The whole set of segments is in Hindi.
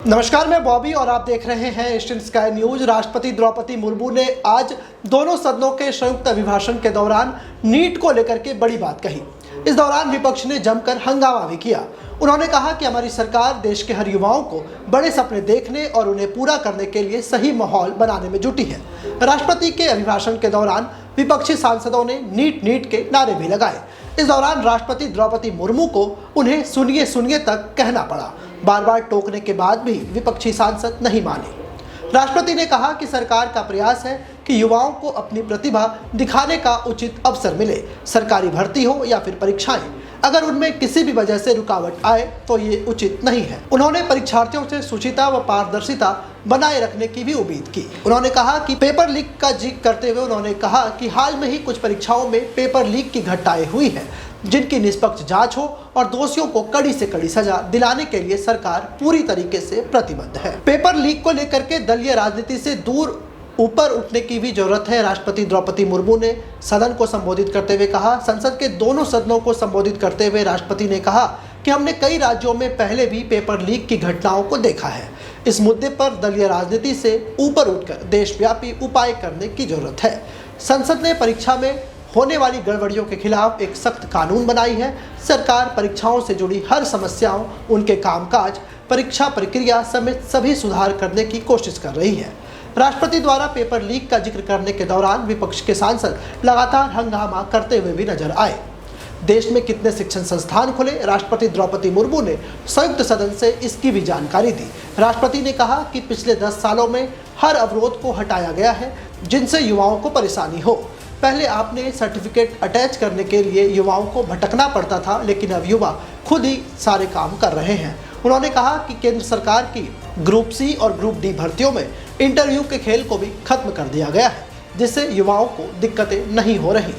नमस्कार, मैं बॉबी और आप देख रहे हैं ईस्टर्न स्काई न्यूज। राष्ट्रपति द्रौपदी मुर्मू ने आज दोनों सदनों के संयुक्त अभिभाषण के दौरान नीट को लेकर के बड़ी बात कही। इस दौरान विपक्ष ने जमकर हंगामा भी किया। उन्होंने कहा कि हमारी सरकार देश के हर युवाओं को बड़े सपने देखने और उन्हें पूरा करने के लिए सही माहौल बनाने में जुटी है। राष्ट्रपति के अभिभाषण के दौरान विपक्षी सांसदों ने नीट के नारे भी लगाए। इस दौरान राष्ट्रपति द्रौपदी मुर्मू को उन्हें सुनिए सुनिए तक कहना पड़ा। बार बार टोकने के बाद भी विपक्षी सांसद नहीं माने। राष्ट्रपति ने कहा कि सरकार का प्रयास है कि युवाओं को अपनी प्रतिभा दिखाने का उचित अवसर मिले। सरकारी भर्ती हो या फिर परीक्षाएं, अगर उनमें किसी भी वजह से रुकावट आए तो ये उचित नहीं है। उन्होंने परीक्षार्थियों से शुचिता व पारदर्शिता बनाए रखने की भी उम्मीद की। उन्होंने कहा कि पेपर लीक का जिक्र करते हुए उन्होंने कहा कि हाल में ही कुछ परीक्षाओं में पेपर लीक की घटनाएं हुई है, जिनकी निष्पक्ष जांच हो और दोषियों को कड़ी से कड़ी सजा दिलाने के लिए सरकार पूरी तरीके से प्रतिबद्ध है। पेपर लीक को लेकर के दलीय राजनीति से दूर ऊपर उठने की भी जरूरत है। राष्ट्रपति द्रौपदी मुर्मू ने सदन को संबोधित करते हुए कहा। संसद के दोनों सदनों को संबोधित करते हुए राष्ट्रपति ने कहा कि हमने कई राज्यों में पहले भी पेपर लीक की घटनाओं को देखा है। इस मुद्दे पर दलीय राजनीति से ऊपर उठकर देशव्यापी उपाय करने की जरूरत है। संसद ने परीक्षा में होने वाली गड़बड़ियों के खिलाफ एक सख्त कानून बनाई है। सरकार परीक्षाओं से जुड़ी हर समस्याओं, उनके कामकाज, परीक्षा प्रक्रिया समेत सभी सुधार करने की कोशिश कर रही है। राष्ट्रपति द्वारा पेपर लीक का जिक्र करने के दौरान विपक्ष के सांसद लगातार हंगामा करते हुए भी नजर आए। देश में कितने शिक्षण संस्थान खुले, राष्ट्रपति द्रौपदी मुर्मू ने संयुक्त सदन से इसकी भी जानकारी दी। राष्ट्रपति ने कहा कि पिछले 10 सालों में हर अवरोध को हटाया गया है जिनसे युवाओं को परेशानी हो। पहले आपने सर्टिफिकेट अटैच करने के लिए युवाओं को भटकना पड़ता था, लेकिन अब युवा खुद ही सारे काम कर रहे हैं। उन्होंने कहा कि केंद्र सरकार की ग्रुप सी और ग्रुप डी भर्तियों में इंटरव्यू के खेल को भी खत्म कर दिया गया है, जिससे युवाओं को दिक्कतें नहीं हो रही।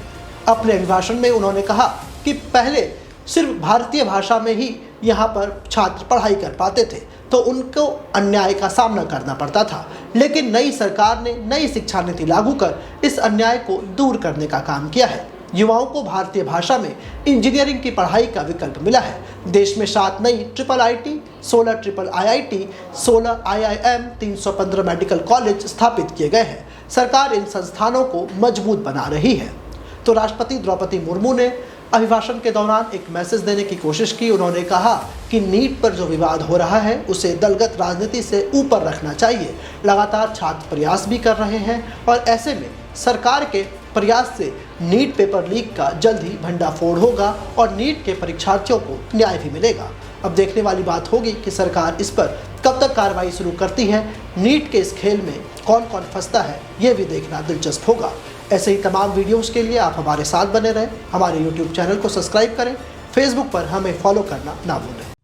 अपने अभिभाषण में उन्होंने कहा कि पहले सिर्फ भारतीय भाषा में ही यहाँ पर छात्र पढ़ाई कर पाते थे तो उनको अन्याय का सामना करना पड़ता था, लेकिन नई सरकार ने नई शिक्षा नीति लागू कर इस अन्याय को दूर करने का काम किया है। युवाओं को भारतीय भाषा में इंजीनियरिंग की पढ़ाई का विकल्प मिला है। देश में 7 नई IIIT, 16 IIIT, 16 IIM, 315 medical college स्थापित किए गए हैं। सरकार इन संस्थानों को मजबूत बना रही है। तो राष्ट्रपति द्रौपदी मुर्मू ने अभिभाषण के दौरान एक मैसेज देने की कोशिश की। उन्होंने कहा कि नीट पर जो विवाद हो रहा है उसे दलगत राजनीति से ऊपर रखना चाहिए। लगातार छात्र प्रयास भी कर रहे हैं और ऐसे में सरकार के प्रयास से नीट पेपर लीक का जल्द ही भंडाफोड़ होगा और नीट के परीक्षार्थियों को न्याय भी मिलेगा। अब देखने वाली बात होगी कि सरकार इस पर कब तक कार्रवाई शुरू करती है। नीट के इस खेल में कौन कौन फंसता है, ये भी देखना दिलचस्प होगा। ऐसे ही तमाम वीडियोस के लिए आप हमारे साथ बने रहें। हमारे YouTube चैनल को सब्सक्राइब करें। फेसबुक पर हमें फॉलो करना ना भूलें।